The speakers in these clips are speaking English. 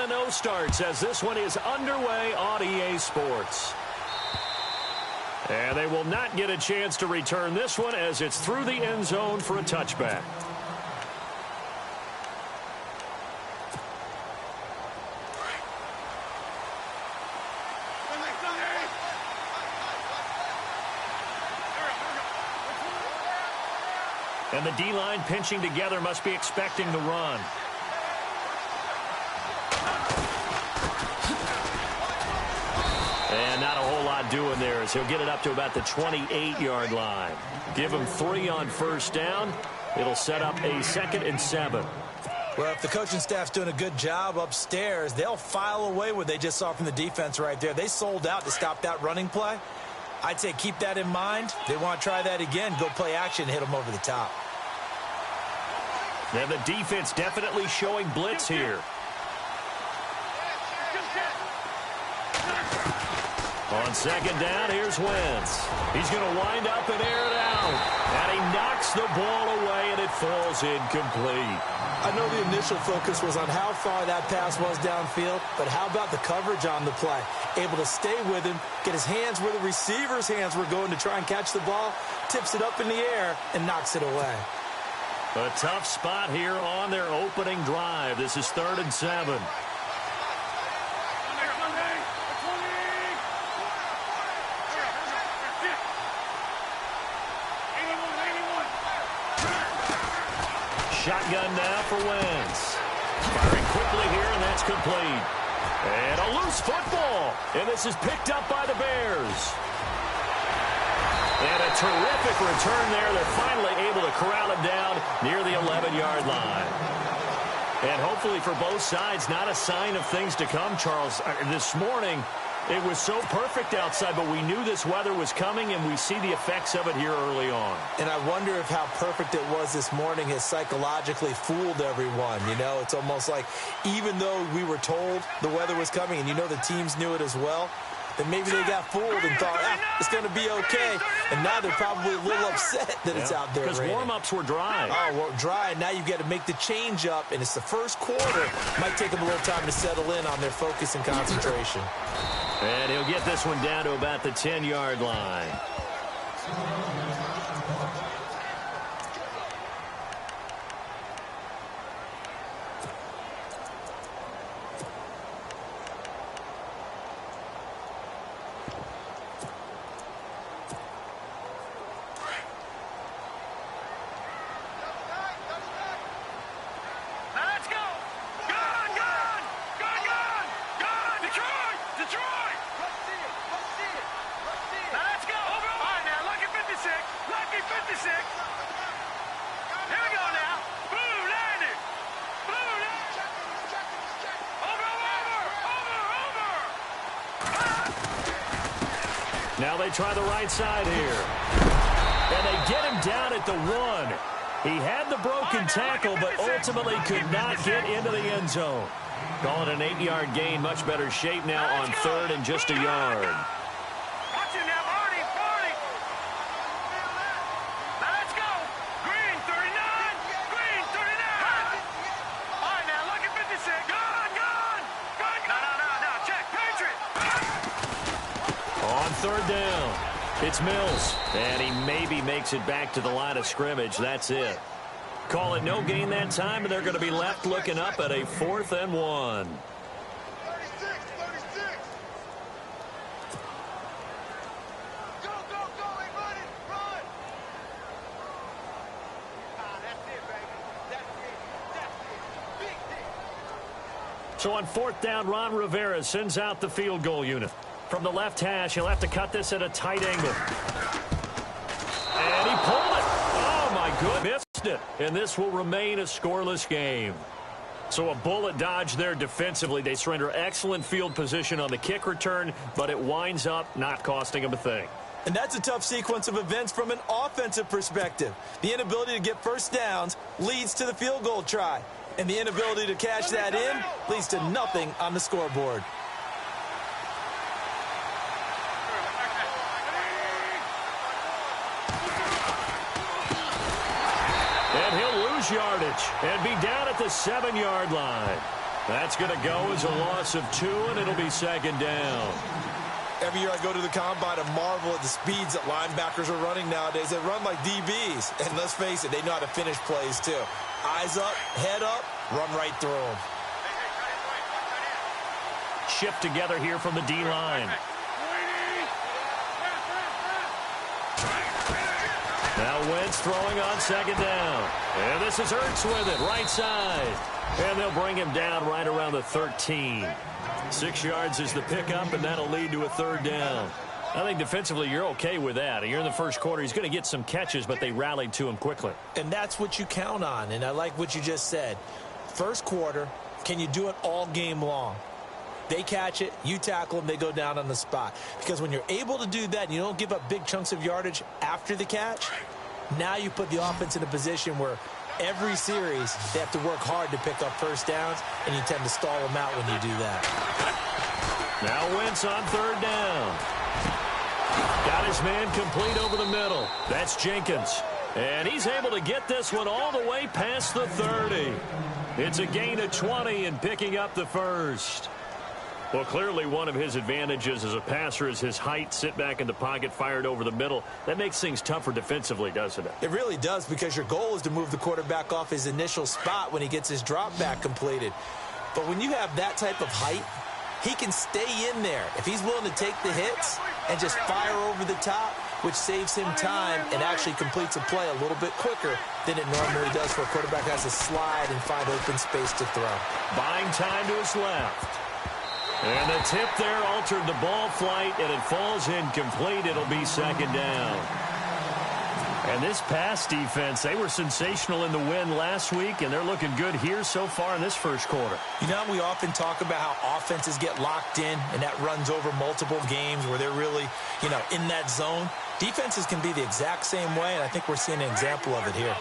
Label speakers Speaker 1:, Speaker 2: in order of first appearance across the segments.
Speaker 1: 0 starts as this one is underway on EA Sports. And they will not get a chance to return this one as it's through the end zone for a touchback. And the D-line pinching together must be expecting the run. And not a whole lot doing there as he'll get it up to about the 28-yard line. Give him 3 on first down. It'll set up a 2nd and 7.
Speaker 2: Well, if the coaching staff's doing a good job upstairs, they'll file away what they just saw from the defense right there. They sold out to stop that running play. I'd say keep that in mind. They want to try that again. Go play action, hit them over the top.
Speaker 1: And the defense definitely showing blitz here. On 2nd down, here's Wentz. He's going to wind up and air it out. And he knocks the ball away, and it falls incomplete.
Speaker 2: I know the initial focus was on how far that pass was downfield, but how about the coverage on the play? Able to stay with him, get his hands where the receiver's hands were going to try and catch the ball, tips it up in the air, and knocks it away.
Speaker 1: A tough spot here on their opening drive. This is 3rd and 7. Shotgun now for Wentz. Firing quickly here, and that's complete. And a loose football. And this is picked up by the Bears. And a terrific return there. They're finally able to corral him down near the 11-yard line. And hopefully for both sides, not a sign of things to come, Charles. This morning, it was so perfect outside, but we knew this weather was coming, and we see the effects of it here early on.
Speaker 2: And I wonder if how perfect it was this morning has psychologically fooled everyone. You know, it's almost like even though we were told the weather was coming, and you know the teams knew it as well, then maybe they got fooled and thought, it's going to be okay. And now they're probably a little upset that it's out there
Speaker 1: because warm-ups were dry.
Speaker 2: Oh, well, dry. Now you've got to make the change up, and it's the first quarter. Might take them a little time to settle in on their focus and concentration.
Speaker 1: And he'll get this one down to about the 10-yard line. Now they try the right side here. And they get him down at the 1. He had the broken tackle, but ultimately could not get into the end zone. Call it an 8-yard gain. Much better shape now on 3rd and just a yard. On 3rd down, it's Mills, and he maybe makes it back to the line of scrimmage. That's it. Call it no gain that time, and they're going to be left looking up at a 4th and 1. So on 4th down, Ron Rivera sends out the field goal unit. From the left hash, he'll have to cut this at a tight angle. And he pulled it. Oh, my goodness. Missed it. And this will remain a scoreless game. So a bullet dodge there defensively. They surrender excellent field position on the kick return, but it winds up not costing them a thing.
Speaker 2: And that's a tough sequence of events from an offensive perspective. The inability to get first downs leads to the field goal try. And the inability to cash that in leads to nothing on the scoreboard. And he'll lose yardage and be down at the 7-yard line.
Speaker 1: That's going to go as a loss of 2, and it'll be second down.
Speaker 2: Every year I go to the combine and marvel at the speeds that linebackers are running nowadays. They run like DBs. And let's face it, they know how to finish plays too. Eyes up, head up, run right through them.
Speaker 1: Shift together here from the D-line. Now Wentz throwing on second down. And this is Ertz with it, right side. And they'll bring him down right around the 13. 6 yards is the pickup, and that'll lead to a third down. I think defensively you're okay with that. You're in the first quarter. He's going to get some catches, but they rallied to him quickly.
Speaker 2: And that's what you count on, and I like what you just said. First quarter, can you do it all game long? They catch it, you tackle them, they go down on the spot. Because when you're able to do that and you don't give up big chunks of yardage after the catch, now you put the offense in a position where every series they have to work hard to pick up first downs, and you tend to stall them out when you do that.
Speaker 1: Now Wentz on third down. Got his man complete over the middle. That's Jenkins. And he's able to get this one all the way past the 30. It's a gain of 20 and picking up the first. Well, clearly one of his advantages as a passer is his height. Sit back in the pocket, fired over the middle. That makes things tougher defensively, doesn't it?
Speaker 2: It really does, because your goal is to move the quarterback off his initial spot when he gets his drop back completed. But when you have that type of height, he can stay in there if he's willing to take the hits and just fire over the top, which saves him time and actually completes a play a little bit quicker than it normally does for a quarterback who has to slide and find open space to throw.
Speaker 1: Buying time to his left. And the tip there altered the ball flight, and it falls incomplete. It'll be second down. And this pass defense, they were sensational in the win last week, and they're looking good here so far in this first quarter.
Speaker 2: You know, we often talk about how offenses get locked in, and that runs over multiple games where they're really, in that zone. Defenses can be the exact same way, and I think we're seeing an example of it here.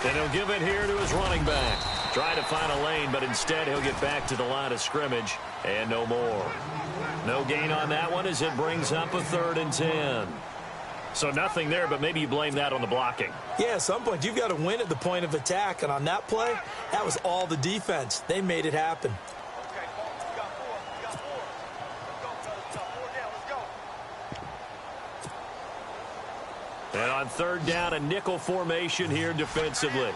Speaker 1: And he'll give it here to his running back. Trying to find a lane, but instead he'll get back to the line of scrimmage, and no more. No gain on that one as it brings up a 3rd and 10. So nothing there, but maybe you blame that on the blocking.
Speaker 2: Yeah, at some point you've got to win at the point of attack, and on that play, that was all the defense. They made it happen.
Speaker 1: And on 3rd down, a nickel formation here defensively.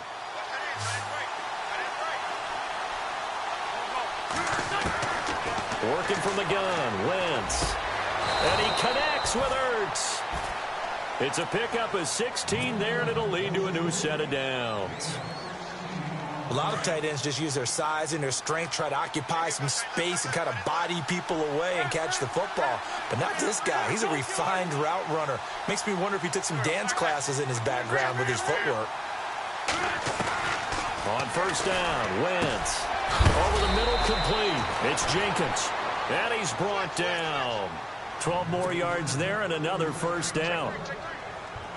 Speaker 1: Working from the gun, Wentz. And he connects with Ertz. It's a pickup of 16 there, and it'll lead to a new set of downs.
Speaker 2: A lot of tight ends just use their size and their strength, try to occupy some space and kind of body people away and catch the football. But not this guy. He's a refined route runner. Makes me wonder if he took some dance classes in his background with his footwork.
Speaker 1: On 1st down, Wentz. Over the middle, complete. It's Jenkins. And he's brought down. 12 more yards there and another 1st down.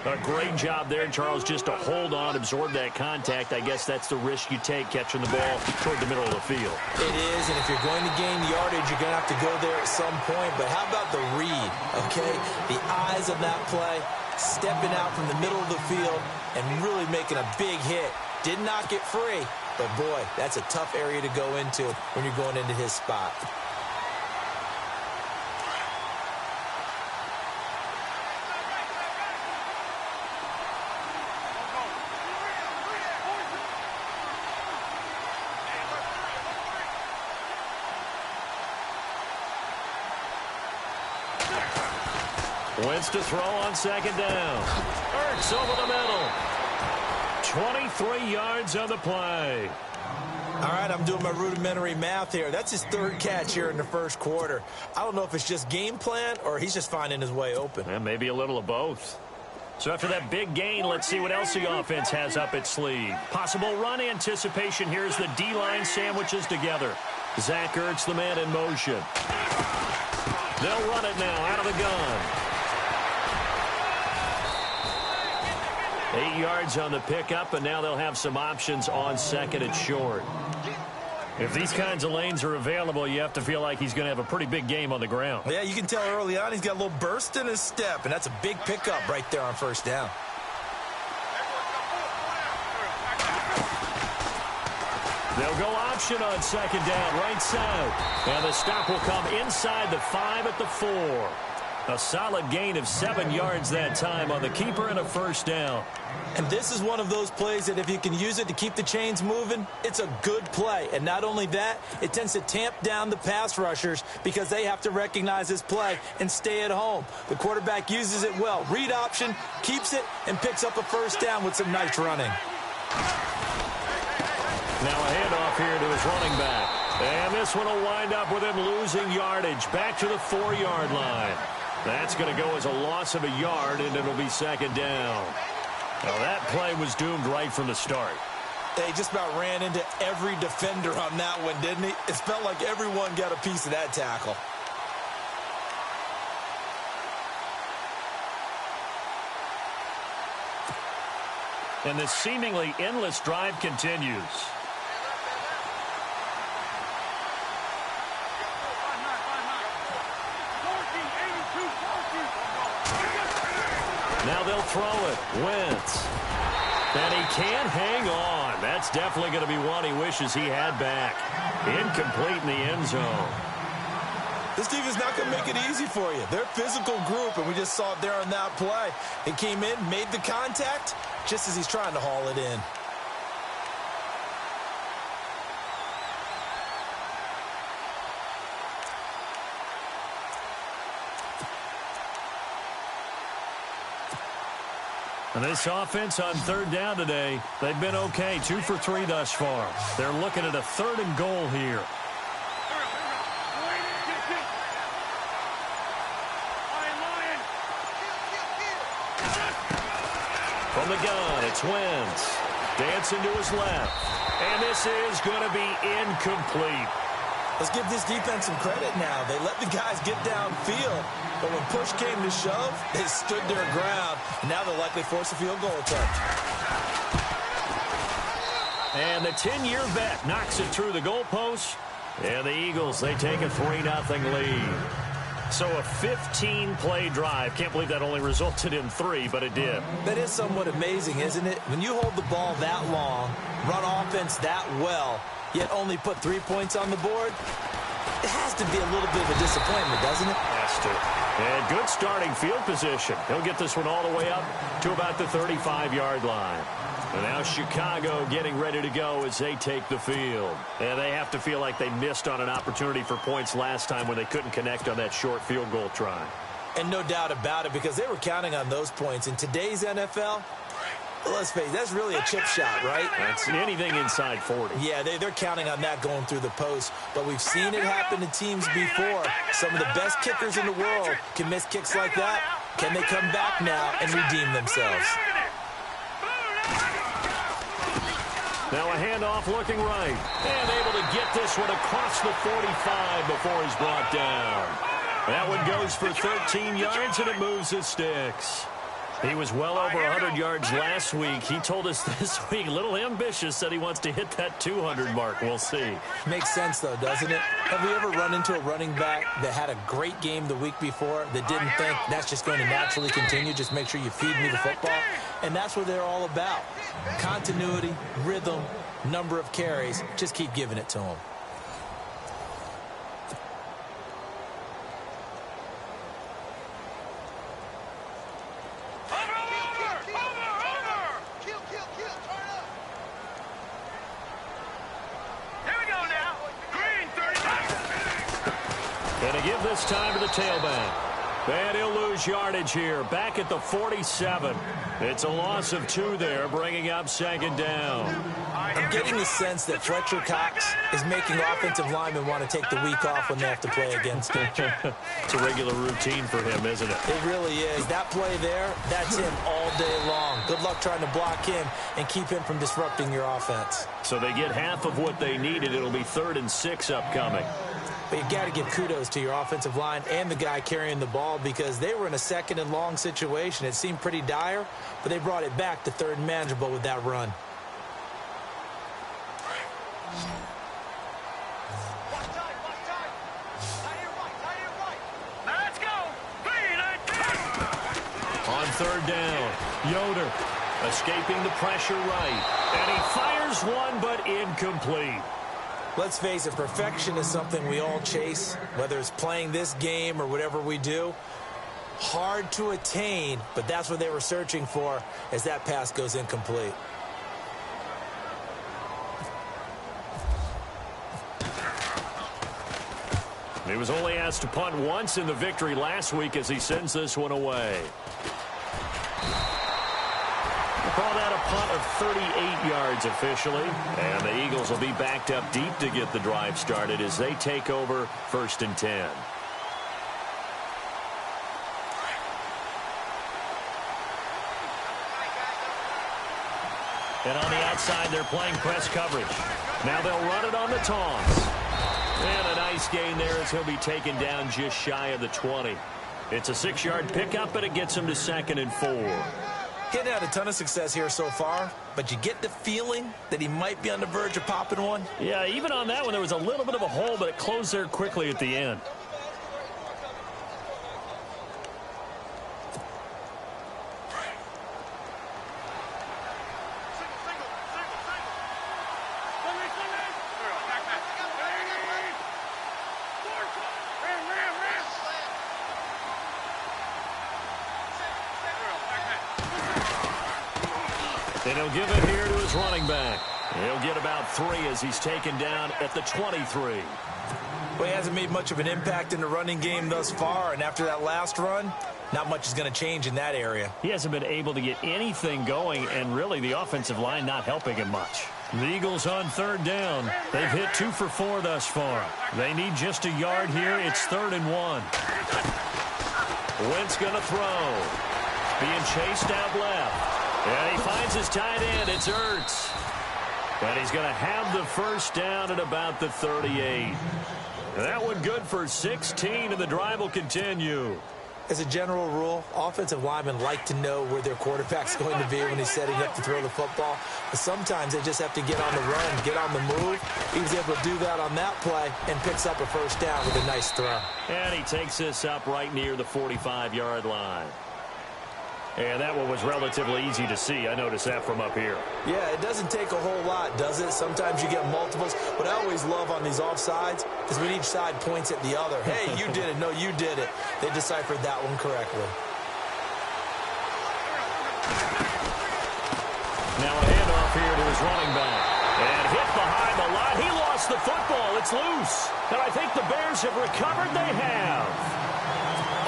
Speaker 1: A great job there, Charles, just to hold on, absorb that contact. I guess that's the risk you take, catching the ball toward the middle of the field.
Speaker 2: It is, and if you're going to gain yardage, you're going to have to go there at some point. But how about the read, okay? The eyes of that play, stepping out from the middle of the field and really making a big hit. Did not get free, but boy, that's a tough area to go into when you're going into his spot.
Speaker 1: Wentz to throw on 2nd down. Ertz over the middle. 23 yards on the play.
Speaker 2: All right, I'm doing my rudimentary math here. That's his 3rd catch here in the first quarter. I don't know if it's just game plan or he's just finding his way open.
Speaker 1: And maybe a little of both. So after that big gain, let's see what else the offense has up its sleeve. Possible run anticipation here as the D-line sandwiches together. Zach Ertz, the man in motion. They'll run it now out of the gun. 8 yards on the pickup, and now they'll have some options on 2nd and short. If these kinds of lanes are available, you have to feel like he's going to have a pretty big game on the ground.
Speaker 2: Yeah, you can tell early on he's got a little burst in his step, and that's a big pickup right there on 1st down.
Speaker 1: They'll go option on second down, right side. And the stop will come inside the 5 at the 4. A solid gain of 7 yards that time on the keeper and a first down.
Speaker 2: And this is one of those plays that if you can use it to keep the chains moving, it's a good play. And not only that, it tends to tamp down the pass rushers because they have to recognize this play and stay at home. The quarterback uses it well. Read option, keeps it, and picks up a first down with some nice running.
Speaker 1: Now a handoff here to his running back. And this one will wind up with him losing yardage back to the 4-yard line. That's going to go as a loss of a yard, and it'll be second down. Now that play was doomed right from the start.
Speaker 2: They just about ran into every defender on that one, didn't he? It felt like everyone got a piece of that tackle.
Speaker 1: And this seemingly endless drive continues. Now they'll throw it. Wentz. And he can't hang on. That's definitely going to be one he wishes he had back. Incomplete in the end zone.
Speaker 2: This team is not going to make it easy for you. They're a physical group, and we just saw it there on that play. He came in, made the contact, just as he's trying to haul it in.
Speaker 1: And this offense on third down today, they've been okay. 2 for 3 thus far. They're looking at a 3rd and goal here. From the gun, it's Wentz. Dancing to his left. And this is going to be incomplete.
Speaker 2: Let's give this defense some credit now. They let the guys get downfield, but when push came to shove, they stood their ground, and now they'll likely force a field goal attempt.
Speaker 1: And the 10-year vet knocks it through the goalpost, and the Eagles, they take a 3-0 lead. So a 15-play drive. Can't believe that only resulted in 3, but it did.
Speaker 2: That is somewhat amazing, isn't it? When you hold the ball that long, run offense that well, yet only put 3 points on the board, it has to be a little bit of a disappointment, doesn't it?
Speaker 1: Has to. And good starting field position. He'll get this one all the way up to about the 35-yard line. And now Chicago getting ready to go as they take the field. And they have to feel like they missed on an opportunity for points last time when they couldn't connect on that short field goal try.
Speaker 2: And no doubt about it, because they were counting on those points. In today's NFL, let's face it, that's really a chip shot, right?
Speaker 1: That's anything inside 40.
Speaker 2: Yeah, they're counting on that going through the post. But we've seen it happen to teams before. Some of the best kickers in the world can miss kicks like that. Can they come back now and redeem themselves?
Speaker 1: Now a handoff looking right. And able to get this one across the 45 before he's brought down. That one goes for 13 yards, and it moves the sticks. He was well over 100 yards last week. He told us this week, a little ambitious, said he wants to hit that 200 mark. We'll see.
Speaker 2: Makes sense, though, doesn't it? Have you ever run into a running back that had a great game the week before that didn't think that's just going to naturally continue? Just make sure you feed me the football. And that's what they're all about. Continuity, rhythm, number of carries. Just keep giving it to them.
Speaker 1: Give this time to the tailback. And he'll lose yardage here. Back at the 47. It's a loss of 2 there, bringing up second down.
Speaker 2: I'm getting the sense that Fletcher Cox is making offensive linemen want to take the week off when they have to play against him.
Speaker 1: It's a regular routine for him, isn't it?
Speaker 2: It really is. That play there, that's him all day long. Good luck trying to block him and keep him from disrupting your offense.
Speaker 1: So they get half of what they needed. It'll be 3rd and 6 upcoming.
Speaker 2: But you got to give kudos to your offensive line and the guy carrying the ball because they were in a 2nd and long situation. It seemed pretty dire, but they brought it back to 3rd and manageable with that run.
Speaker 3: Let's go.
Speaker 1: On 3rd down, Yoder escaping the pressure right. And he fires Fires one, but incomplete.
Speaker 2: Let's face it, perfection is something we all chase, whether it's playing this game or whatever we do. Hard to attain, but that's what they were searching for as that pass goes incomplete.
Speaker 1: He was only asked to punt once in the victory last week as he sends this one away. We'll call that a punt of 38 yards officially. And the Eagles will be backed up deep to get the drive started as they take over 1st and 10. And on the outside, they're playing press coverage. Now they'll run it on the taunts. And a nice gain there as he'll be taken down just shy of the 20. It's a 6-yard pickup, but it gets him to 2nd and 4.
Speaker 2: He hadn't had a ton of success here so far, but you get the feeling that he might be on the verge of popping one.
Speaker 1: Yeah, even on that one, there was a little bit of a hole, but it closed there quickly at the end. And he'll give it here to his running back. He'll get about 3 as he's taken down at the 23.
Speaker 2: Well, he hasn't made much of an impact in the running game thus far, and after that last run, not much is going to change in that area.
Speaker 1: He hasn't been able to get anything going, and really the offensive line not helping him much. The Eagles on 3rd down. They've hit 2 for 4 thus far. They need just a yard here. It's 3rd and 1. Wentz going to throw. Being chased out left. And he finds his tight end. It's Ertz. And he's going to have the 1st down at about the 38. And that one good for 16, and the drive will continue.
Speaker 2: As a general rule, offensive linemen like to know where their quarterback's going to be when he's setting up to throw the football. But sometimes they just have to get on the run, get on the move. He was able to do that on that play and picks up a 1st down with a nice throw.
Speaker 1: And he takes this up right near the 45-yard line. And that one was relatively easy to see. I noticed that from up here.
Speaker 2: Yeah, it doesn't take a whole lot, does it? Sometimes you get multiples. What I always love on these offsides is when each side points at the other. Hey, you did it. No, you did it. They deciphered that one correctly.
Speaker 1: Now a handoff here to his running back. And hit behind the line. He lost the football. It's loose. And I think the Bears have recovered. They have.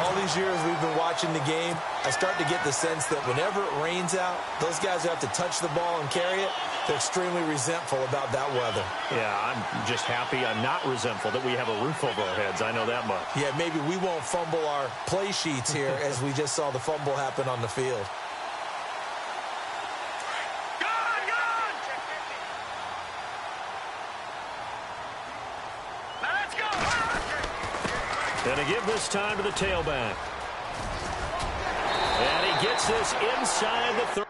Speaker 2: All these years we've been watching the game, I start to get the sense that whenever it rains out, those guys who have to touch the ball and carry it, they're extremely resentful about that weather.
Speaker 1: Yeah, I'm just happy I'm not resentful that we have a roof over our heads. I know that much.
Speaker 2: Yeah, maybe we won't fumble our play sheets here as we just saw the fumble happen on the field.
Speaker 1: And to give this time to the tailback. And he gets this inside the 30.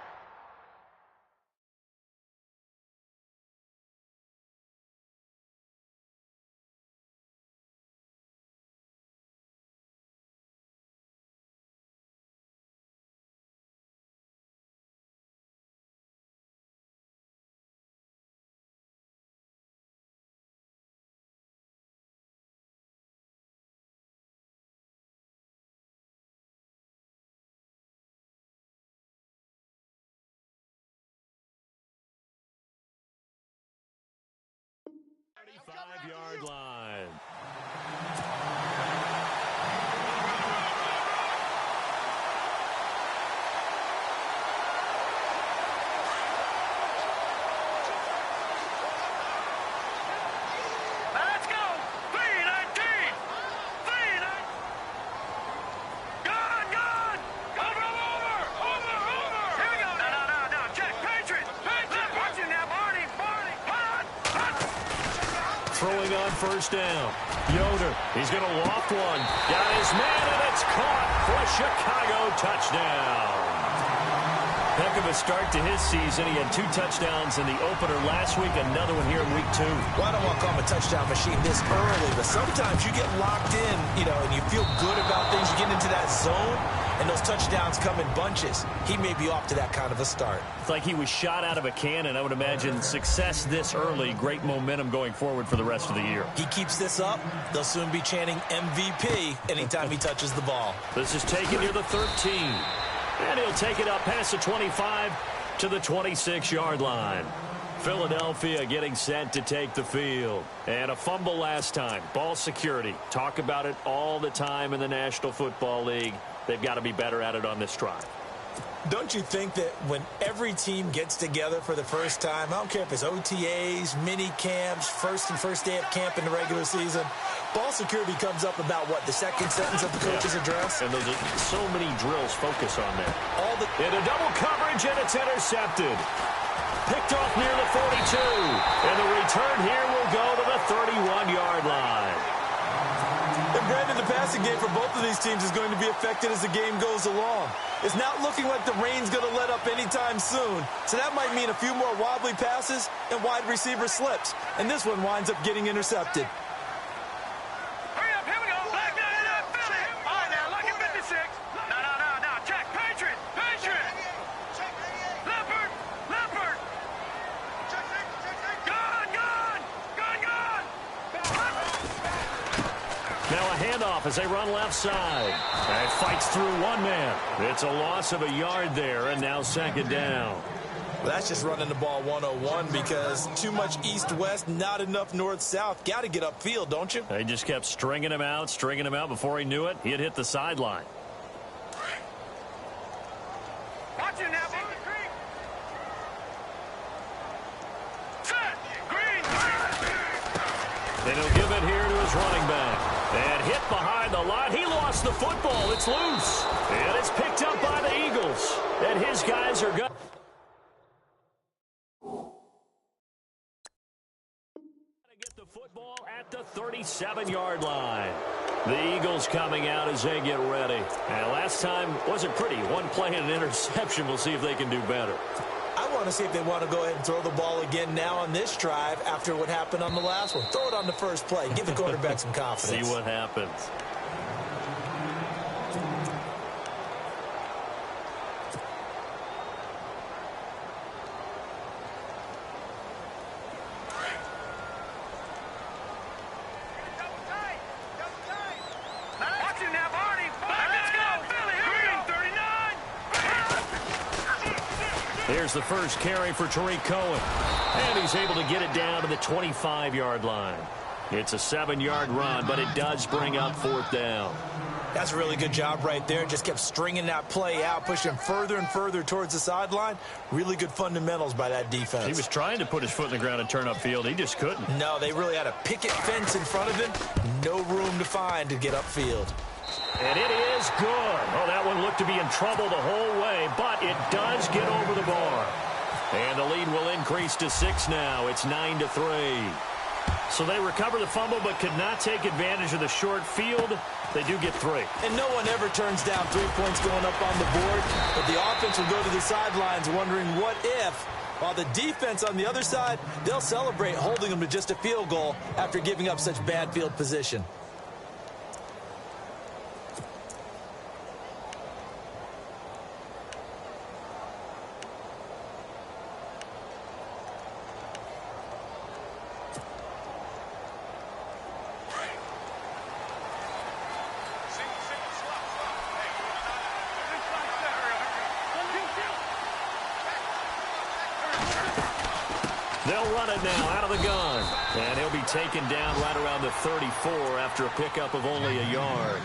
Speaker 1: Five-yard line.
Speaker 3: Let's go. 319. 319. Good. Over. Here we go. No. Check. Patriot. Watching now, Barney. Punt.
Speaker 1: Throwing on 1st down. Yoder, he's going to loft one. Got his man, and it's caught for a Chicago touchdown. Heck of a start to his season. He had 2 touchdowns in the opener last week, another one here in week 2.
Speaker 2: Well, I don't want to call him a touchdown machine this early, but sometimes you get locked in, and you feel good about things. You get into that zone, and those touchdowns come in bunches. He may be off to that kind of a start.
Speaker 1: It's like he was shot out of a cannon. I would imagine success this early, great momentum going forward for the rest of the year.
Speaker 2: He keeps this up, they'll soon be chanting MVP anytime he touches the ball.
Speaker 1: This is taken near the 13. And he'll take it up past the 25 to the 26-yard line. Philadelphia getting set to take the field. And a fumble last time. Ball security. Talk about it all the time in the National Football League. They've got to be better at it on this drive.
Speaker 2: Don't you think that when every team gets together for the first time, I don't care if it's OTAs, mini camps, first day of camp in the regular season, ball security comes up about, what, the second sentence of the coach's address?
Speaker 1: And there's so many drills focus on that. In a double coverage, and it's intercepted. Picked off near the 42. And the return here will go to the 31-yard line.
Speaker 2: And Brandon, the passing game for both of these teams is going to be affected as the game goes along. It's not looking like the rain's going to let up anytime soon. So that might mean a few more wobbly passes and wide receiver slips. And this one winds up getting intercepted.
Speaker 3: Hurry up, here we go. Black guy in that Philly. All right, now, lucky 56. No. Jack, Patriot. Leopard. Gone.
Speaker 1: Now a handoff as they run left side. And fights through one man. It's a loss of a yard there, and now second down.
Speaker 2: Well, that's just running the ball 101 because too much east-west, not enough north-south. Got to get upfield, don't you?
Speaker 1: They just kept stringing him out. Before he knew it, he had hit the sideline.
Speaker 3: Watch it now, baby. Set. Green.
Speaker 1: And he'll give it here to his running back. And hit behind the line. He lost the football. It's loose. And it's picked up by the Eagles. And his guys are good. Get the football at the 37-yard line. The Eagles coming out as they get ready. And last time wasn't pretty. One play and an interception. We'll see if they can do better.
Speaker 2: I want to see if they want to go ahead and throw the ball again now on this drive after what happened on the last one. Throw it on the first play. Give the quarterback some confidence.
Speaker 1: See what happens.
Speaker 3: Watch it now, Barney. Let's go, Philly. Green 39.
Speaker 1: Here's the first carry for Tariq Cohen. And he's able to get it down to the 25-yard line. It's a 7-yard run, but it does bring up fourth down.
Speaker 2: That's a really good job right there. Just kept stringing that play out, pushing further and further towards the sideline. Really good fundamentals by that defense.
Speaker 1: He was trying to put his foot in the ground and turn upfield. He just couldn't.
Speaker 2: No, they really had a picket fence in front of him. No room to find to get upfield.
Speaker 1: And it is good. Oh, that one looked to be in trouble the whole way, but it does get over the bar. And the lead will increase to 6 now. It's 9-3. So they recover the fumble but could not take advantage of the short field. They do get 3.
Speaker 2: And no one ever turns down 3 points going up on the board. But the offense will go to the sidelines wondering what if. While the defense on the other side, they'll celebrate holding them to just a field goal after giving up such bad field position.
Speaker 1: They'll run it now out of the gun. And he'll be taken down right around the 34 after a pickup of only a yard.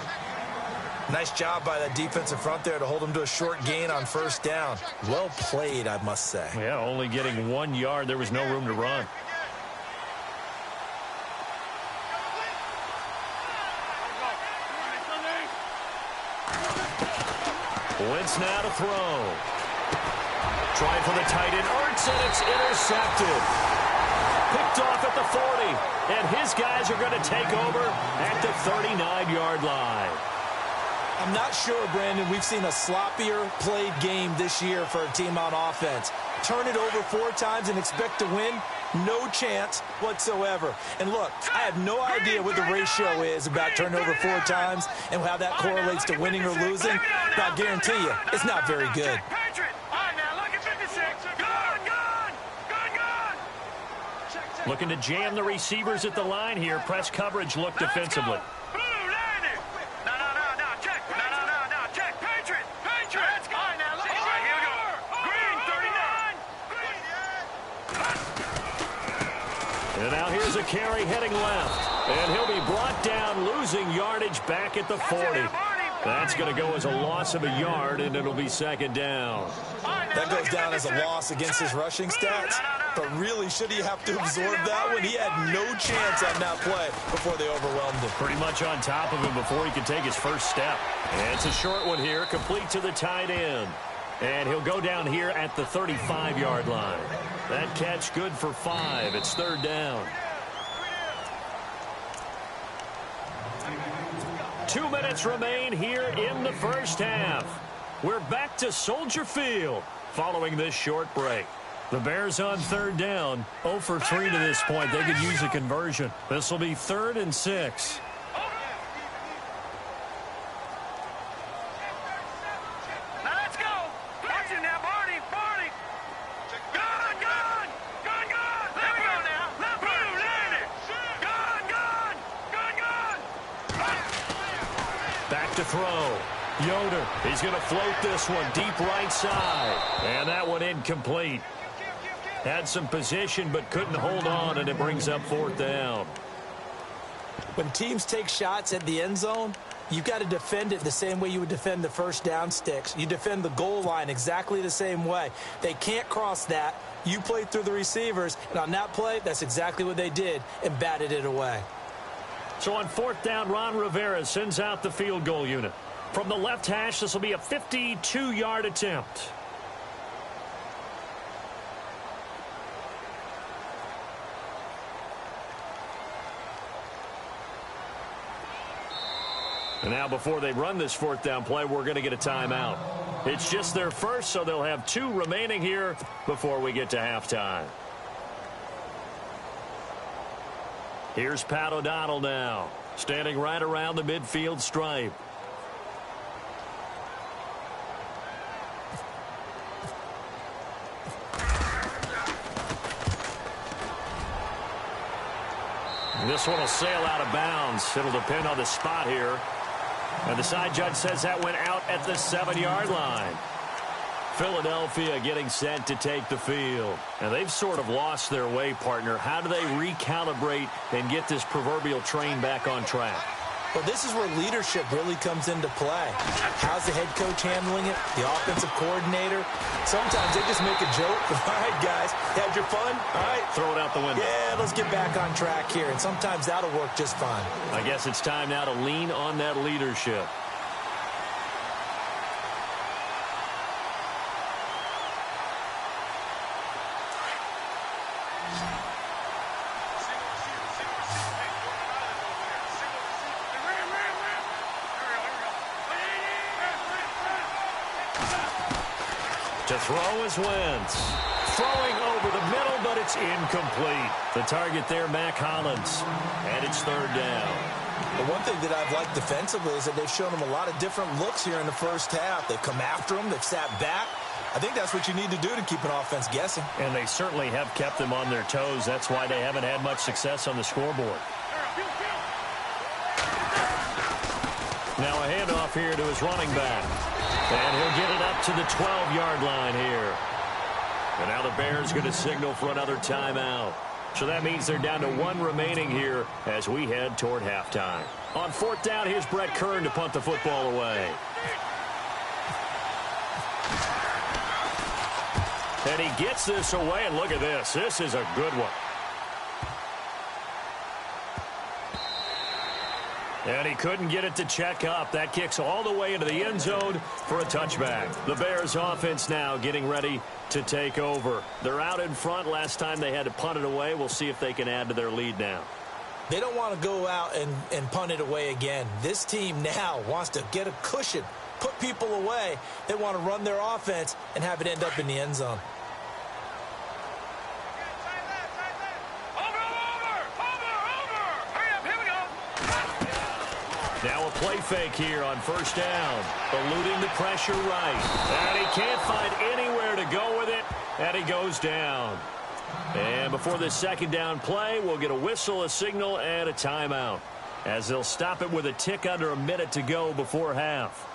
Speaker 2: Nice job by that defensive front there to hold him to a short gain on first down. Well played, I must say.
Speaker 1: Yeah, only getting 1 yard. There was no room to run. Wentz now to throw. Trying for the tight end, Ertz, and it's intercepted. Picked off at the 40, and his guys are going to take over at the 39-yard line.
Speaker 2: I'm not sure, Brandon, we've seen a sloppier played game this year for a team on offense. Turn it over 4 times and expect to win. No chance whatsoever. And look, I have no idea what the ratio is about turning over 4 times and how that correlates to winning or losing. But I guarantee you, it's not very good.
Speaker 1: Looking to jam the receivers at the line here. Press coverage look defensively. And now here's a carry heading left. And he'll be brought down, losing yardage back at the 40. That's going to go as a loss of a yard, and it'll be second down.
Speaker 2: That goes down as a loss against his rushing stats. But really, should he have to absorb that one? He had no chance on that play before they overwhelmed him.
Speaker 1: Pretty much on top of him before he could take his first step. And it's a short one here, complete to the tight end. And he'll go down here at the 35-yard line. That catch good for 5. It's third down. 2 minutes remain here in the first half. We're back to Soldier Field following this short break. The Bears on third down, 0 for 3 to this point. They could use a conversion. This will be 3rd and 6. To throw. Yoder, he's going to float this one deep right side. And that one incomplete. Had some position but couldn't hold on, and it brings up 4th down.
Speaker 2: When teams take shots at the end zone, you've got to defend it the same way you would defend the first down sticks. You defend the goal line exactly the same way. They can't cross that. You play through the receivers, and on that play, that's exactly what they did and batted it away.
Speaker 1: So on 4th down, Ron Rivera sends out the field goal unit. From the left hash, this will be a 52-yard attempt. And now before they run this 4th down play, we're going to get a timeout. It's just their first, so they'll have 2 remaining here before we get to halftime. Here's Pat O'Donnell now, standing right around the midfield stripe. And this one will sail out of bounds. It'll depend on the spot here. And the side judge says that went out at the 7-yard line. Philadelphia getting set to take the field. And they've sort of lost their way, partner. How do they recalibrate and get this proverbial train back on track?
Speaker 2: Well, this is where leadership really comes into play. How's the head coach handling it? The offensive coordinator? Sometimes they just make a joke. All right, guys, had your fun? All right.
Speaker 1: Throw it out the window.
Speaker 2: Yeah, let's get back on track here. And sometimes that'll work just fine.
Speaker 1: I guess it's time now to lean on that leadership. To throw is Wentz. Throwing over the middle, but it's incomplete. The target there, Mac Hollins. And it's 3rd down.
Speaker 2: The one thing that I've liked defensively is that they've shown them a lot of different looks here in the first half. They've come after them. They've sat back. I think that's what you need to do to keep an offense guessing.
Speaker 1: And they certainly have kept them on their toes. That's why they haven't had much success on the scoreboard. Now a handoff here to his running back. And he'll get it up to the 12-yard line here. And now the Bears going to signal for another timeout. So that means they're down to 1 remaining here as we head toward halftime. On 4th down, here's Brett Kern to punt the football away. And he gets this away, and look at this. This is a good one. And he couldn't get it to check up. That kicks all the way into the end zone for a touchback. The Bears offense now getting ready to take over. They're out in front. Last time they had to punt it away. We'll see if they can add to their lead now.
Speaker 2: They don't want to go out and punt it away again. This team now wants to get a cushion, put people away. They want to run their offense and have it end up in the end zone.
Speaker 1: a play fake here on first down. Eluding the pressure right. And he can't find anywhere to go with it. And he goes down. And before this second down play, we'll get a whistle, a signal, and a timeout, as they'll stop it with a tick under a minute to go before half.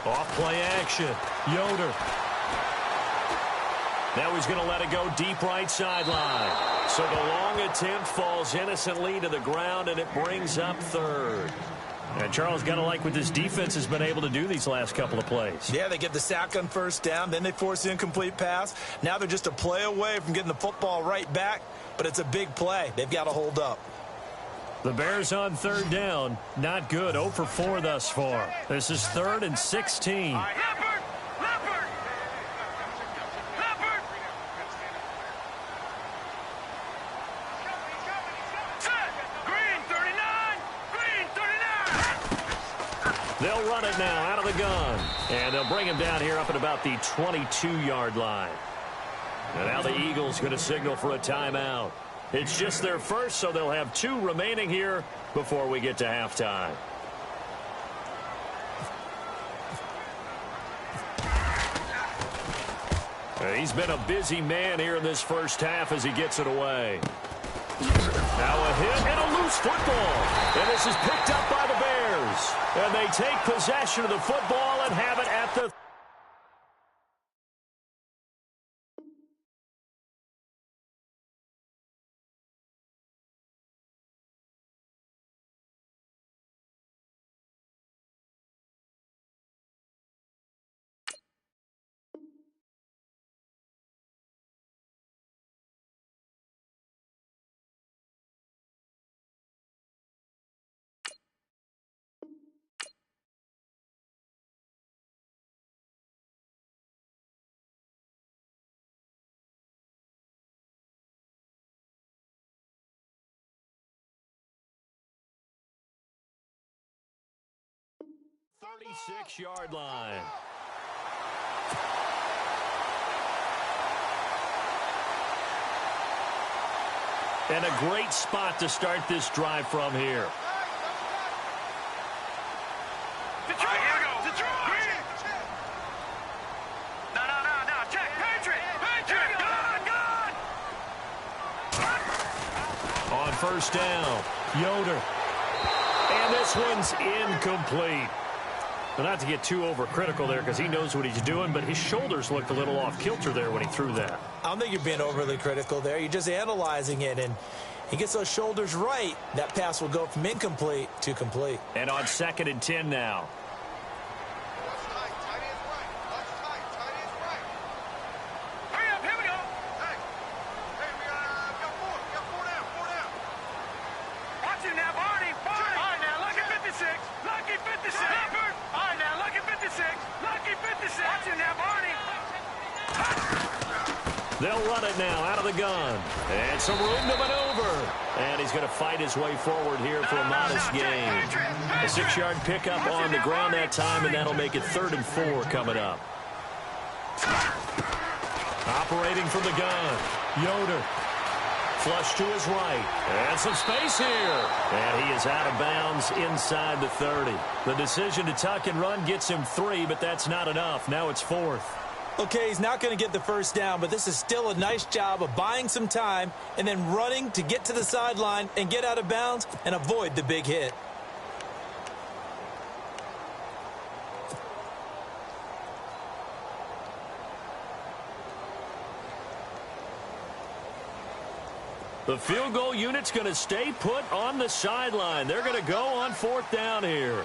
Speaker 1: Off play action. Yoder. Now he's going to let it go deep right sideline. So the long attempt falls innocently to the ground, and it brings up third. And Charles, got to like what this defense has been able to do these last couple of plays.
Speaker 2: Yeah, they get the sack on first down, then they force the incomplete pass. Now they're just a play away from getting the football right back, but it's a big play. They've got to hold up.
Speaker 1: The Bears on third down. Not good. 0 for 4 thus far. This is 3rd and 16. They'll run it now out of the gun. And they'll bring him down here up at about the 22-yard line. And now the Eagles going to signal for a timeout. It's just their first, so they'll have 2 remaining here before we get to halftime. He's been a busy man here in this first half as he gets it away. Now a hit and a loose football. And this is picked up by the Bears. And they take possession of the football and have it at the 36-yard line. And a great spot to start this drive from here. On first down, Yoder. And this one's incomplete. Well, not to get too overcritical there because he knows what he's doing, but his shoulders looked a little off kilter there when he threw that.
Speaker 2: I don't think you're being overly critical there. You're just analyzing it, and he gets those shoulders right. That pass will go from incomplete to complete.
Speaker 1: And on 2nd and 10 now. They'll run it now out of the gun. And some room to maneuver. And he's going to fight his way forward here for a modest gain. A 6-yard pickup on the ground that time, and that'll make it 3rd and 4 coming up. Operating from the gun, Yoder. Flush to his right. And some space here. And he is out of bounds inside the 30. The decision to tuck and run gets him 3, but that's not enough. Now it's 4th.
Speaker 2: Okay, he's not going to get the first down, but this is still a nice job of buying some time and then running to get to the sideline and get out of bounds and avoid the big hit.
Speaker 1: The field goal unit's going to stay put on the sideline. They're going to go on 4th down here.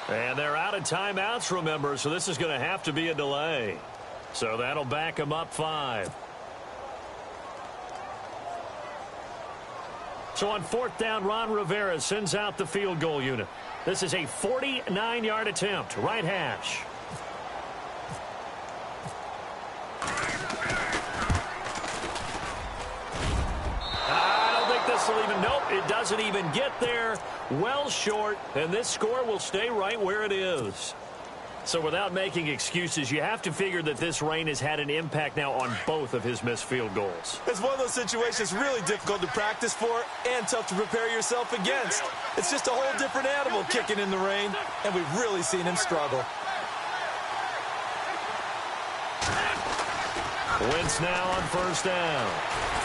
Speaker 1: And they're out of timeouts, remember, so this is going to have to be a delay. So that'll back them up 5. So on 4th down, Ron Rivera sends out the field goal unit. This is a 49-yard attempt, right hash. I don't think this will even, nope, it doesn't even get there. Well short, and this score will stay right where it is. So without making excuses, you have to figure that this rain has had an impact now on both of his missed field goals.
Speaker 2: It's one of those situations really difficult to practice for and tough to prepare yourself against. It's just a whole different animal kicking in the rain, and we've really seen him struggle.
Speaker 1: Wentz now on 1st down.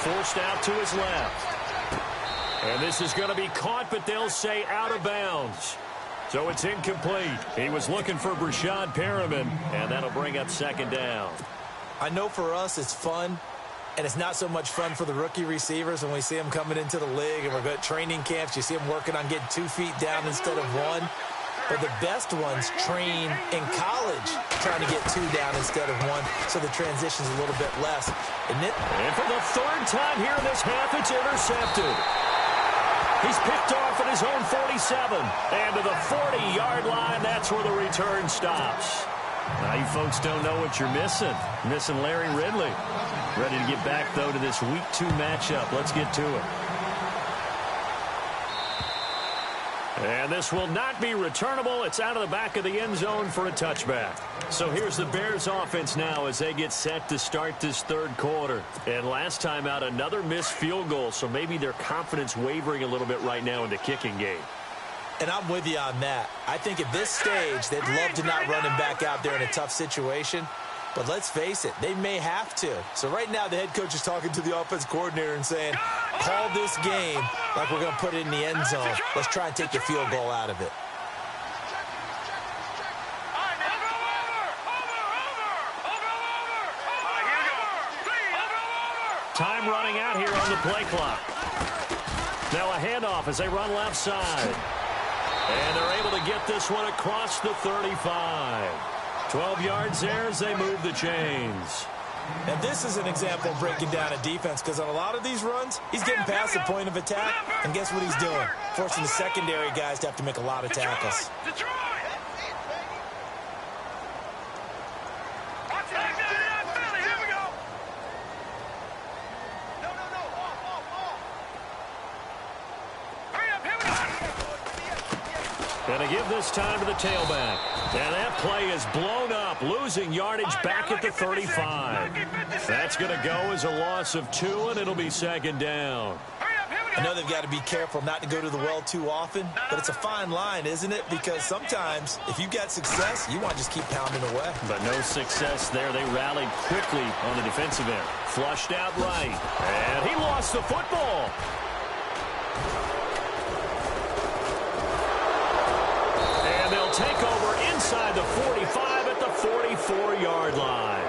Speaker 1: Forced out to his left. And this is going to be caught, but they'll say out of bounds. So it's incomplete. He was looking for Brashad Perriman, and that'll bring up 2nd down.
Speaker 2: I know for us it's fun, and it's not so much fun for the rookie receivers when we see them coming into the league and we're going to training camps. You see them working on getting 2 feet down instead of 1. But the best ones train in college trying to get 2 down instead of 1, so the transition's a little bit less, isn't it?
Speaker 1: And for the 3rd time here in this half, it's intercepted. He's picked off at his own 47. And to the 40-yard line, that's where the return stops. Now, you folks don't know what you're missing. Missing Larry Ridley. Ready to get back, though, to this Week 2 matchup. Let's get to it. And this will not be returnable. It's out of the back of the end zone for a touchback. So here's the Bears offense now as they get set to start this 3rd quarter. And last time out, another missed field goal, so maybe their confidence wavering a little bit right now in the kicking game.
Speaker 2: And I'm with you on that. I think at this stage, they'd love to not run him back out there in a tough situation. But let's face it, they may have to. So right now, the head coach is talking to the offense coordinator and saying, call this game like we're going to put it in the end zone. Let's try and take the field goal out of it.
Speaker 1: Time running out here on the play clock. Now a handoff as they run left side. And they're able to get this one across the 35. 12 yards there as they move the chains.
Speaker 2: And this is an example of breaking down a defense, because on a lot of these runs, he's getting past the point of attack, and guess what he's doing? Forcing the secondary guys to have to make a lot of tackles.
Speaker 1: Going to give this time to the tailback. And that play is blown up, losing yardage back at the 35. That's going to go as a loss of 2, and it'll be 2nd down.
Speaker 2: I know they've got to be careful not to go to the well too often, but it's a fine line, isn't it? Because sometimes, if you've got success, you want to just keep pounding away.
Speaker 1: But no success there. They rallied quickly on the defensive end. Flushed out right. And he lost the football. And they'll take over inside the 45 at the 44-yard line.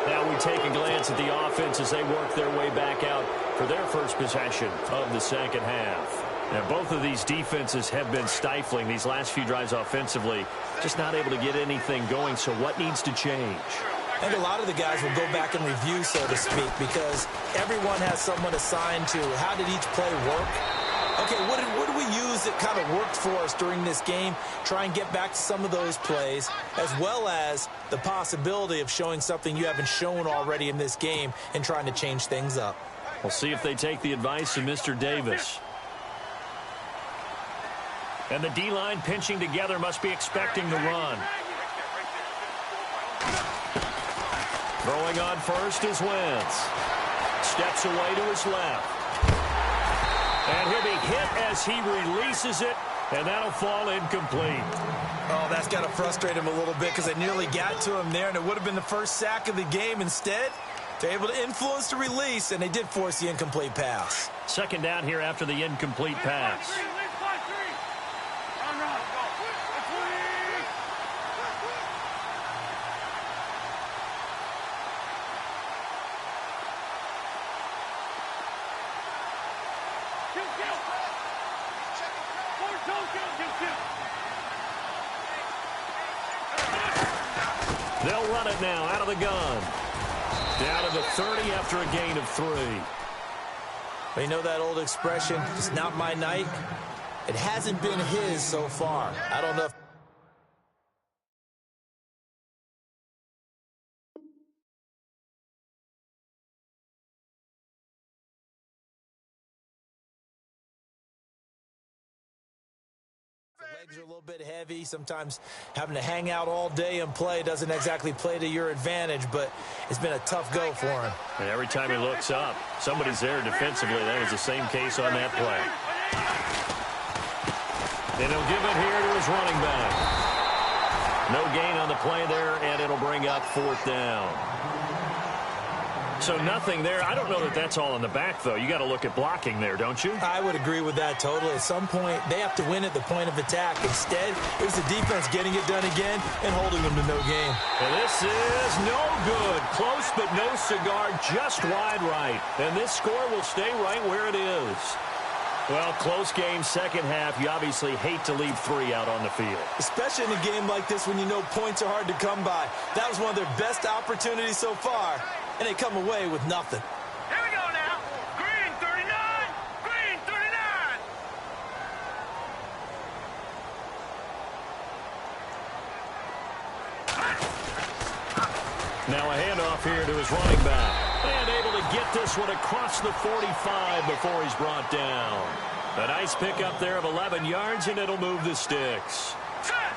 Speaker 1: Now we take a glance at the offense as they work their way back out for their first possession of the second half. Now, both of these defenses have been stifling these last few drives offensively, just not able to get anything going. So what needs to change?
Speaker 2: I think a lot of the guys will go back and review, so to speak, because everyone has someone assigned to how did each play work. Okay, what did we use that kind of worked for us during this game? Try and get back to some of those plays, as well as the possibility of showing something you haven't shown already in this game and trying to change things up.
Speaker 1: We'll see if they take the advice of Mr. Davis. And the D-line pinching together must be expecting the run. Throwing on first is Wentz. Steps away to his left. And he'll be hit as he releases it, and that'll fall incomplete.
Speaker 2: Oh, that's got to frustrate him a little bit because they nearly got to him there, and it would have been the first sack of the game. Instead, they're able to influence the release, and they did force the incomplete pass.
Speaker 1: Second down here after the incomplete pass. They'll run it now out of the gun. Down to the 30 after a gain of 3.
Speaker 2: But you know that old expression, it's not my night? It hasn't been his so far. I don't know if legs are a little bit heavy. Sometimes having to hang out all day and play doesn't exactly play to your advantage, but it's been a tough go for him.
Speaker 1: And every time he looks up, somebody's there defensively. That was the same case on that play. And he'll give it here to his running back. No gain on the play there, and it'll bring up 4th down. So nothing there. I don't know that that's all in the back, though. You got to look at blocking there, don't you?
Speaker 2: I would agree with that totally. At some point, they have to win at the point of attack. Instead, it was the defense getting it done again and holding them to no gain.
Speaker 1: And this is no good. Close, but no cigar, just wide right. And this score will stay right where it is. Well, close game, second half. You obviously hate to leave 3 out on the field.
Speaker 2: Especially in a game like this when you know points are hard to come by. That was one of their best opportunities so far, and they come away with nothing.
Speaker 3: Here we go now. Green 39. Green 39.
Speaker 1: Now a handoff here to his running back. And able to get this one across the 45 before he's brought down. A nice pickup there of 11 yards, and it'll move the sticks.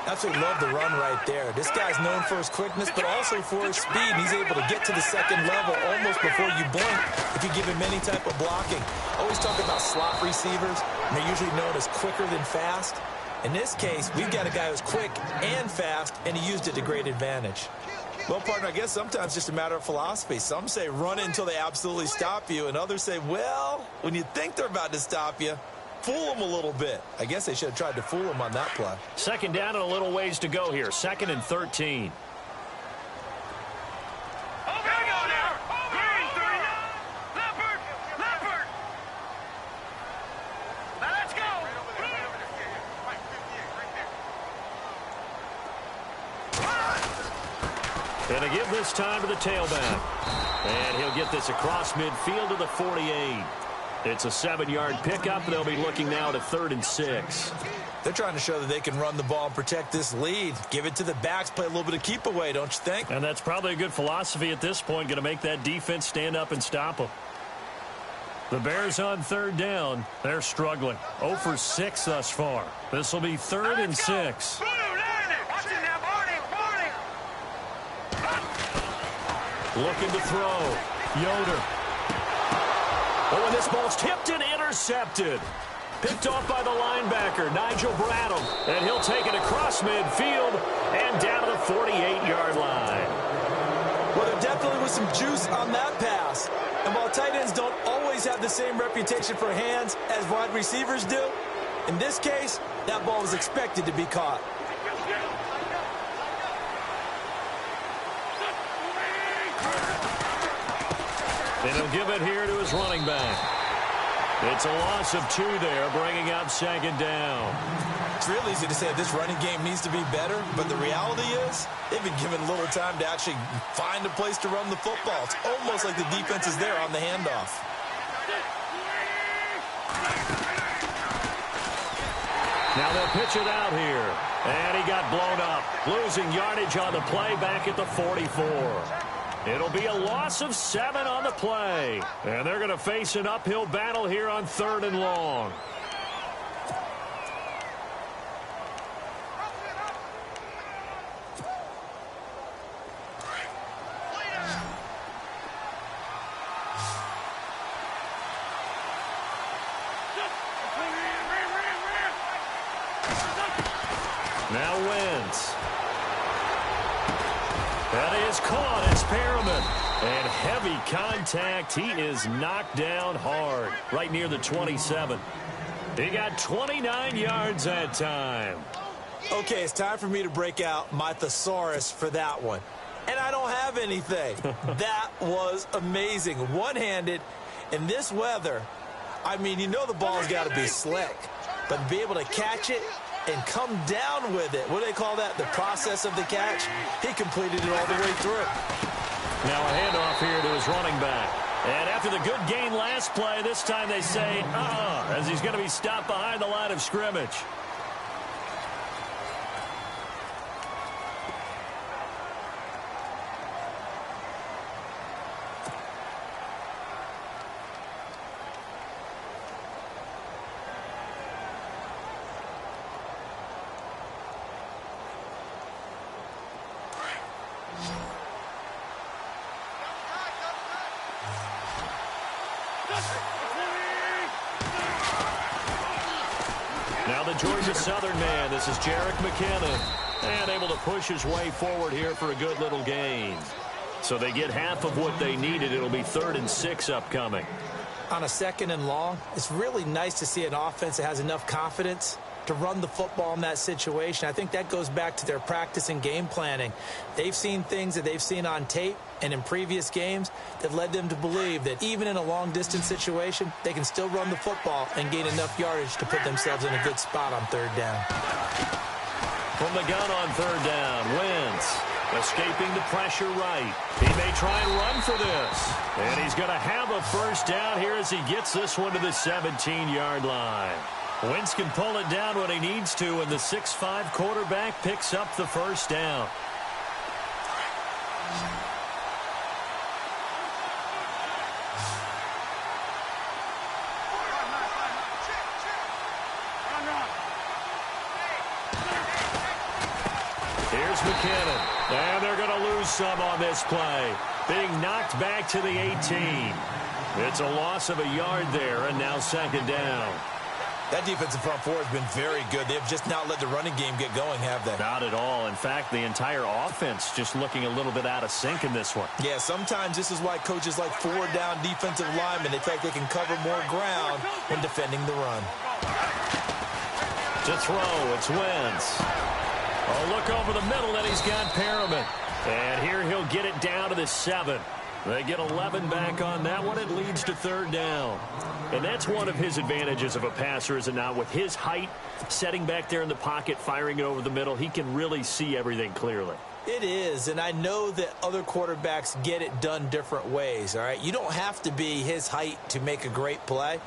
Speaker 2: Absolutely love the run right there. This guy's known for his quickness, but also for his speed. He's able to get to the second level almost before you blink if you give him any type of blocking. Always talk about slot receivers, and they're usually known as quicker than fast. In this case, we've got a guy who's quick and fast, and he used it to great advantage. Well, partner, I guess sometimes it's just a matter of philosophy. Some say run it until they absolutely stop you, and others say, well, when you think they're about to stop you, fool them a little bit. I guess they should have tried to fool him on that play.
Speaker 1: Second down and a little ways to go here. 2nd and 13. And to give this time to the tailback. And he'll get this across midfield to the 48. It's a 7-yard pickup. They'll be looking now to 3rd and 6.
Speaker 2: They're trying to show that they can run the ball and protect this lead. Give it to the backs, play a little bit of keep away, don't you think?
Speaker 1: And that's probably a good philosophy at this point. Going to make that defense stand up and stop them. The Bears on 3rd down. They're struggling. 0 for 6 thus far. This will be 3rd and 6. Looking to throw. Yoder. Oh, and this ball's tipped and intercepted. Picked off by the linebacker, Nigel Bradham. And he'll take it across midfield and down to the 48-yard line.
Speaker 2: Well, there definitely was some juice on that pass. And while tight ends don't always have the same reputation for hands as wide receivers do, in this case, that ball was expected to be caught.
Speaker 1: And he'll give it here to his running back. It's a loss of 2 there, bringing up 2nd down.
Speaker 2: It's real easy to say this running game needs to be better, but the reality is they've been given little time to actually find a place to run the football. It's almost like the defense is there on the handoff.
Speaker 1: Now they'll pitch it out here. And he got blown up. Losing yardage on the play back at the 44. It'll be a loss of 7 on the play. And they're going to face an uphill battle here on 3rd and long. Now Wentz. That is caught. It's Perriman. And heavy contact. He is knocked down hard. Right near the 27. He got 29 yards that time.
Speaker 2: Okay, it's time for me to break out my thesaurus for that one. And I don't have anything. That was amazing. One-handed in this weather. I mean, you know the ball's got to be slick. But to be able to catch it and come down with it. What do they call that? The process of the catch? He completed it all the way through.
Speaker 1: Now a handoff here to his running back. And after the good gain last play, this time they say, as he's going to be stopped behind the line of scrimmage. Now the Georgia Southern man, this is Jerick McKinnon, and able to push his way forward here for a good little gain. So they get half of what they needed. It'll be 3rd and 6 upcoming.
Speaker 2: On a 2nd and long, it's really nice to see an offense that has enough confidence to run the football in that situation. I think that goes back to their practice and game planning. They've seen things that they've seen on tape and in previous games that led them to believe that even in a long-distance situation, they can still run the football and gain enough yardage to put themselves in a good spot on 3rd down.
Speaker 1: From the gun on 3rd down, Wentz escaping the pressure right. He may try and run for this. And he's going to have a 1st down here as he gets this one to the 17-yard line. Wentz can pull it down when he needs to, and the 6'5" quarterback picks up the 1st down. Here's McKinnon, and they're going to lose some on this play. Being knocked back to the 18. It's a loss of a yard there, and now 2nd down.
Speaker 2: That defensive front four has been very good. They've just not let the running game get going, have they?
Speaker 1: Not at all. In fact, the entire offense just looking a little bit out of sync in this one.
Speaker 2: Yeah, sometimes this is why coaches like 4-down defensive linemen, they feel like they can cover more ground when defending the run.
Speaker 1: To throw, it's Wentz. A look over the middle, and he's got Perriman. And here he'll get it down to the 7. They get 11 back on that one. It leads to 3rd down. And that's one of his advantages of a passer, is it not? With his height, setting back there in the pocket, firing it over the middle, he can really see everything clearly.
Speaker 2: It is, and I know that other quarterbacks get it done different ways, all right? You don't have to be his height to make a great play.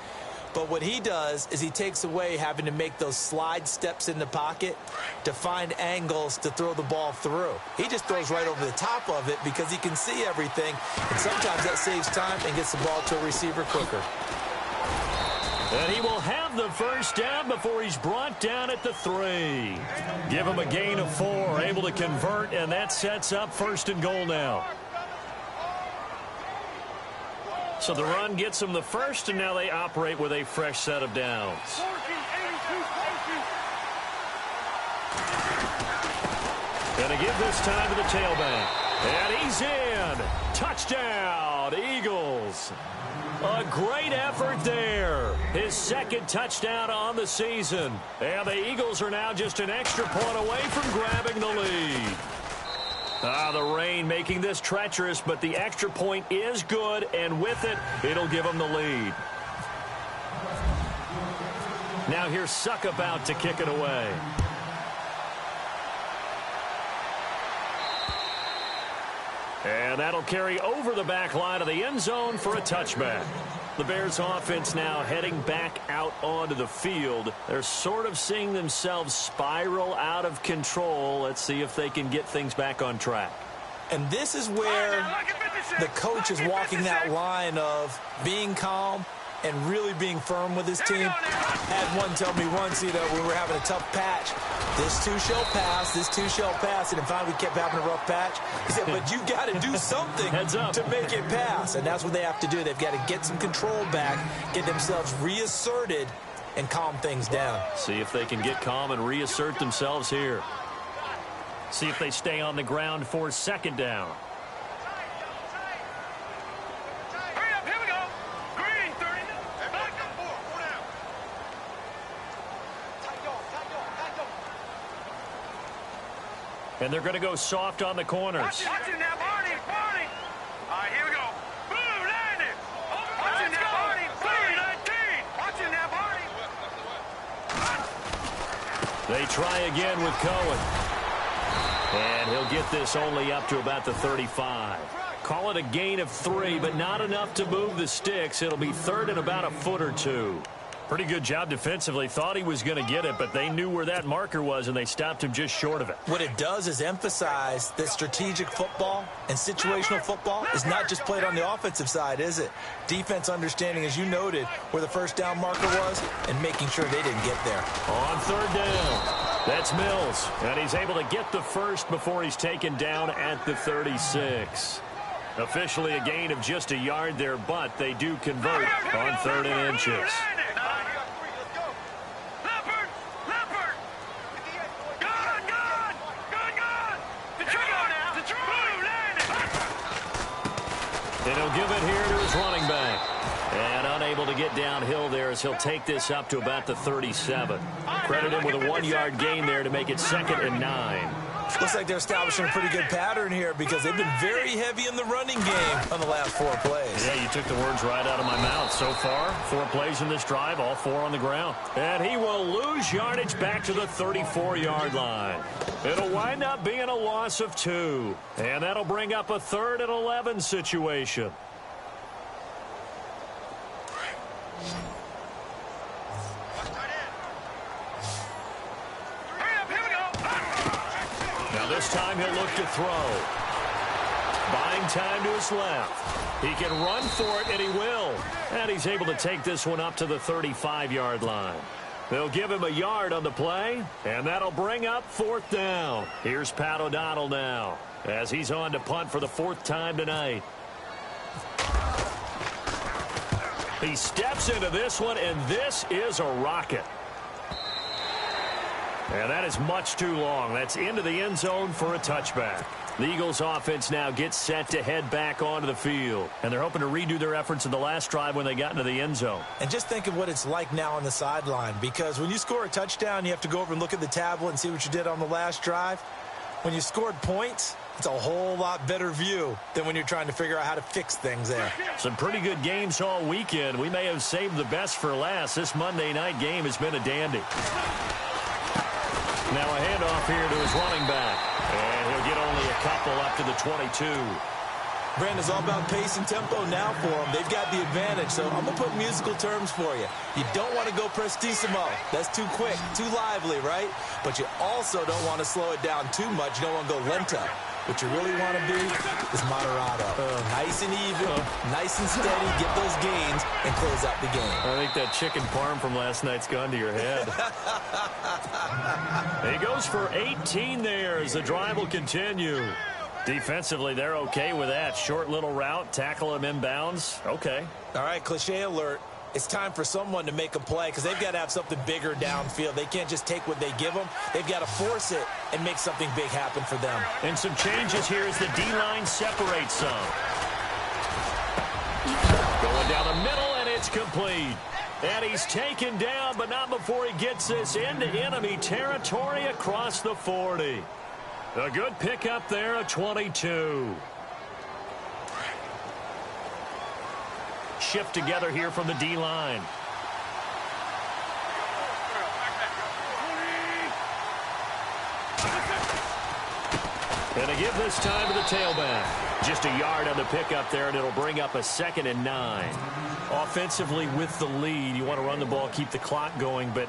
Speaker 2: But what he does is he takes away having to make those slide steps in the pocket to find angles to throw the ball through. He just throws right over the top of it because he can see everything, and sometimes that saves time and gets the ball to a receiver quicker.
Speaker 1: And he will have the 1st down before he's brought down at the 3. Give him a gain of 4, able to convert, and that sets up 1st and goal now. So the run gets them the 1st, and now they operate with a fresh set of downs. Going to give this time to the tailback. And he's in. Touchdown, Eagles. A great effort there. His 2nd touchdown on the season. And the Eagles are now just an extra point away from grabbing the lead. The rain making this treacherous, but the extra point is good, and with it, it'll give them the lead. Now here's Suck about to kick it away. And that'll carry over the back line of the end zone for a touchback. The Bears offense now heading back out onto the field. They're sort of seeing themselves spiral out of control. Let's see if they can get things back on track.
Speaker 2: And this is where the coach is walking that line of being calm and really being firm with his team. Had one tell me once, when we were having a tough patch, this too shall pass, this too shall pass, and then finally we kept having a rough patch. He said, but you got to do something to make it pass, and that's what they have to do. They've got to get some control back, get themselves reasserted, and calm things down.
Speaker 1: See if they can get calm and reassert themselves here. See if they stay on the ground for 2nd down. And they're going to go soft on the corners.
Speaker 3: Watch it now, Barney. Barney. All right, here we go. Boom, landed. Watch it now, Barney. Boom, 19. Watch it now, Barney.
Speaker 1: They try again with Cohen. And he'll get this only up to about the 35. Call it a gain of 3, but not enough to move the sticks. It'll be third and about a foot or two. Pretty good job defensively. Thought he was going to get it, but they knew where that marker was, and they stopped him just short of it.
Speaker 2: What it does is emphasize that strategic football and situational football is not just played on the offensive side, is it? Defense understanding, as you noted, where the first down marker was and making sure they didn't get there.
Speaker 1: On third down, that's Mills, and he's able to get the first before he's taken down at the 36. Officially a gain of just a yard there, but they do convert on 3rd and inches. And he'll give it here to his running back. And unable to get downhill there as he'll take this up to about the 37. Credit him with a 1-yard gain there to make it 2nd and 9.
Speaker 2: Looks like they're establishing a pretty good pattern here because they've been very heavy in the running game on the last 4 plays.
Speaker 1: Yeah, you took the words right out of my mouth. So far, 4 plays in this drive, all 4 on the ground. And he will lose yardage back to the 34-yard line. It'll wind up being a loss of 2. And that'll bring up a 3rd and 11 situation. Now this time he'll look to throw. Buying time to his left. He can run for it, and he will. And he's able to take this one up to the 35-yard line. They'll give him a yard on the play, and that'll bring up 4th down. Here's Pat O'Donnell now as he's on to punt for the 4th time tonight. He steps into this one, and this is a rocket. And that is much too long. That's into the end zone for a touchback. The Eagles offense now gets set to head back onto the field. And they're hoping to redo their efforts in the last drive when they got into the end zone.
Speaker 2: And just think of what it's like now on the sideline. Because when you score a touchdown, you have to go over and look at the tablet and see what you did on the last drive. When you scored points, it's a whole lot better view than when you're trying to figure out how to fix things there.
Speaker 1: Some pretty good games all weekend. We may have saved the best for last. This Monday night game has been a dandy. Now a handoff here to his running back. And he'll get only a couple up to the 22.
Speaker 2: Brandon, it's all about pace and tempo now for them. They've got the advantage, so I'm going to put musical terms for you. You don't want to go prestissimo. That's too quick, too lively, right? But you also don't want to slow it down too much. You don't want to go lento. What you really want to be is moderato. Nice and even, nice and steady, get those gains, and close out the game.
Speaker 1: I think that chicken parm from last night's gone to your head. He goes for 18 there as the drive will continue. Defensively, they're okay with that. Short little route, tackle him inbounds. Okay.
Speaker 2: All right, cliche alert. It's time for someone to make a play because they've got to have something bigger downfield. They can't just take what they give them. They've got to force it and make something big happen for them.
Speaker 1: And some changes here as the D-line separates some. Going down the middle, and it's complete. And he's taken down, but not before he gets this into enemy territory across the 40. A good pickup there, a 22. Shift together here from the D-line. And they give this time to the tailback. Just a yard on the pickup there, and it'll bring up a 2nd and 9. Offensively with the lead, you want to run the ball, keep the clock going, but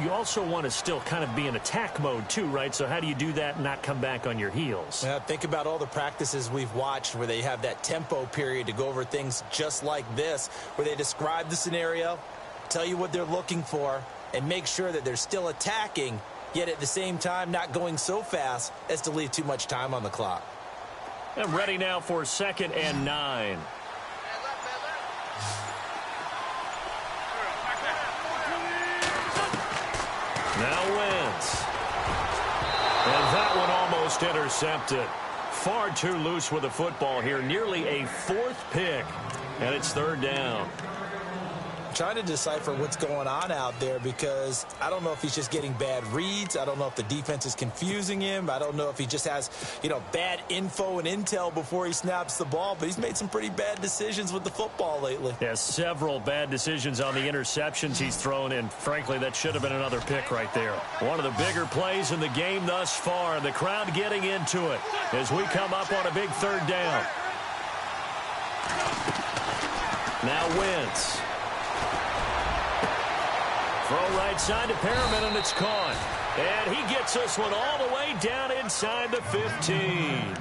Speaker 1: you also want to still kind of be in attack mode too, right? So how do you do that and not come back on your heels?
Speaker 2: Yeah, think about all the practices we've watched where they have that tempo period to go over things just like this, where they describe the scenario, tell you what they're looking for, and make sure that they're still attacking, yet at the same time not going so fast as to leave too much time on the clock.
Speaker 1: And ready now for 2nd and 9. Now Wentz. And that one almost intercepted. Far too loose with the football here. Nearly a 4th pick. And it's 3rd down.
Speaker 2: Trying to decipher what's going on out there because I don't know if he's just getting bad reads. I don't know if the defense is confusing him. I don't know if he just has, bad info and intel before he snaps the ball. But he's made some pretty bad decisions with the football lately.
Speaker 1: Yeah, several bad decisions on the interceptions he's thrown in. Frankly, that should have been another pick right there. One of the bigger plays in the game thus far. The crowd getting into it as we come up on a big 3rd down. Now Wentz. Throw right side to Perriman, and it's caught. And he gets this one all the way down inside the 15.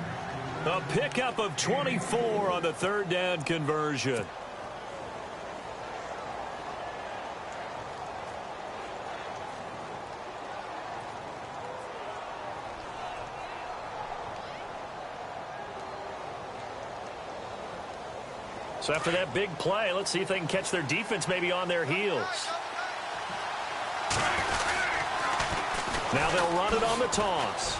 Speaker 1: A pickup of 24 on the third down conversion. So after that big play, let's see if they can catch their defense maybe on their heels. Now they'll run it on the toss.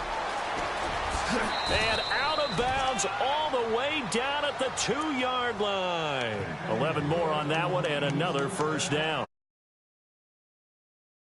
Speaker 1: And out of bounds all the way down at the 2-yard line. 11 more on that one and another first down.